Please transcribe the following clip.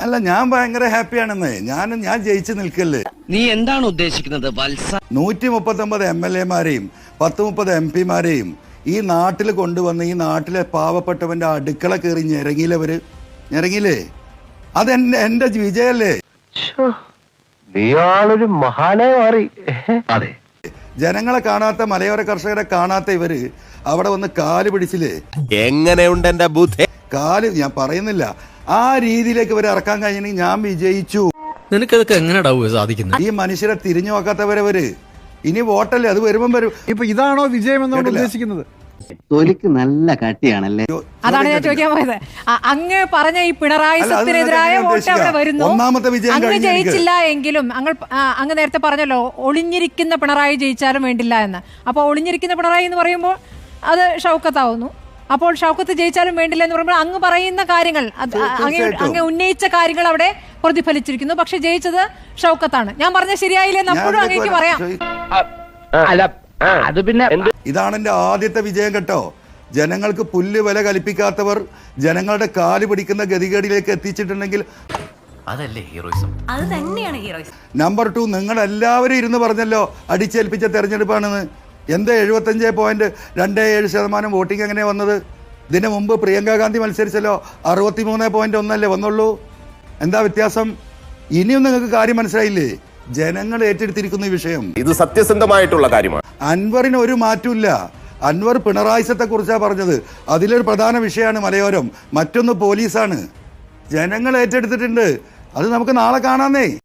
അല്ല, ഞാൻ ഭയങ്കര ഹാപ്പിയാണെന്ന്. ഞാൻ ജയിച്ചു നിൽക്കല്ലേ. നീ എന്താണ് ഉദ്ദേശിക്കുന്നത് വത്സ? 139 MLA-മാരെയും 10-30 MP-മാരെയും ഈ നാട്ടിൽ കൊണ്ടുവന്ന് ഈ നാട്ടിലെ പാവപ്പെട്ടവന്റെ അടുക്കള കയറി ഞെരങ്ങിയില്ലേ? അതെന്റെ വിജയല്ലേ? നീയാളൊരു മഹാനായി മാറി. അതെ, ജനങ്ങളെ കാണാത്ത, മലയോര കർഷകരെ കാണാത്ത ഇവര് അവിടെ വന്ന് കാല് പിടിച്ചില്ലേ? എങ്ങനെയുണ്ട് എന്റെ ബുദ്ധി? കാല് ഞാൻ പറയുന്നില്ല, ആ രീതിയിലേക്ക് ഇവരെ ഇറക്കാൻ കഴിഞ്ഞെങ്കിൽ ഞാൻ വിജയിച്ചു. നിനക്കതൊക്കെ എങ്ങനെയാ സാധിക്കുന്നത്? ഈ മനുഷ്യരെ തിരിഞ്ഞു നോക്കാത്തവരവര് ഇനി വോട്ടല്ലേ, അത് വരുമ്പം വരും. ഇപ്പൊ ഇതാണോ വിജയം എന്നാണ് ഉദ്ദേശിക്കുന്നത്? തൊലിക്ക് നല്ല കട്ടിയാണല്ലേ? അതാണ് ഞാൻ ചോദിക്കാൻ പോയത്. അങ്ങ് പറഞ്ഞ ഈ പിണറായി സത്തിനെതിരായ വോട്ട് അവിടെ വരുന്നു. അങ്ങ് ജയിച്ചില്ല എങ്കിലും അങ്ങ് നേരത്തെ പറഞ്ഞല്ലോ ഒളിഞ്ഞിരിക്കുന്ന പിണറായി ജയിച്ചാലും വേണ്ടില്ല എന്ന്. അപ്പോൾ ഒളിഞ്ഞിരിക്കുന്ന പിണറായി എന്ന് പറയുമ്പോൾ അത് ഷൗക്കത്താവുന്നു. അപ്പോൾ ഷൗക്കത്ത് ജയിച്ചാലും വേണ്ടില്ല എന്ന് പറയുമ്പോൾ അങ്ങ് പറയുന്ന കാര്യങ്ങൾ, അങ്ങ് ഉന്നയിച്ച കാര്യങ്ങൾ അവിടെ പ്രതിഫലിച്ചിരിക്കുന്നു. പക്ഷെ ജയിച്ചത് ഷൗക്കത്താണ്. ഞാൻ പറഞ്ഞ ശരിയായില്ലെന്ന് അപ്പോഴും അങ്ങേക്ക് പറയാം. അത് പിന്നെ ഇതാണ് എന്റെ ആദ്യത്തെ വിജയം കേട്ടോ. ജനങ്ങൾക്ക് പുല്ല് വില കൽപ്പിക്കാത്തവർ ജനങ്ങളുടെ കാല് പിടിക്കുന്ന ഗതികേടിലേക്ക് എത്തിച്ചിട്ടുണ്ടെങ്കിൽ അതല്ലേ ഹീറോയിസം? അത് തന്നെയാണ് ഹീറോയിസം. നമ്പർ 2, നിങ്ങൾ എല്ലാവരും ഇരുന്ന് പറഞ്ഞല്ലോ അടിച്ചേൽപ്പിച്ച തെരഞ്ഞെടുപ്പാണെന്ന്. എന്താ 75.27% വോട്ടിംഗ് എങ്ങനെ വന്നത്? ഇതിനു മുമ്പ് പ്രിയങ്ക ഗാന്ധി മത്സരിച്ചല്ലോ, 63.1 വന്നുള്ളൂ. എന്താ വ്യത്യാസം? ഇനിയും നിങ്ങൾക്ക് കാര്യം മനസ്സിലായില്ലേ? ജനങ്ങൾ ഏറ്റെടുത്തിരിക്കുന്ന ഈ വിഷയം ഇത് സത്യസന്ധമായിട്ടുള്ള കാര്യമാണ്. അൻവറിന് ഒരു മാറ്റമില്ല. അൻവർ പിണറായിസത്തെ കുറിച്ചാണ് പറഞ്ഞത്. അതിലൊരു പ്രധാന വിഷയമാണ് മലയോരം, മറ്റൊന്ന് പോലീസാണ്. ജനങ്ങൾ ഏറ്റെടുത്തിട്ടുണ്ട്. അത് നമുക്ക് നാളെ കാണാന്നേ.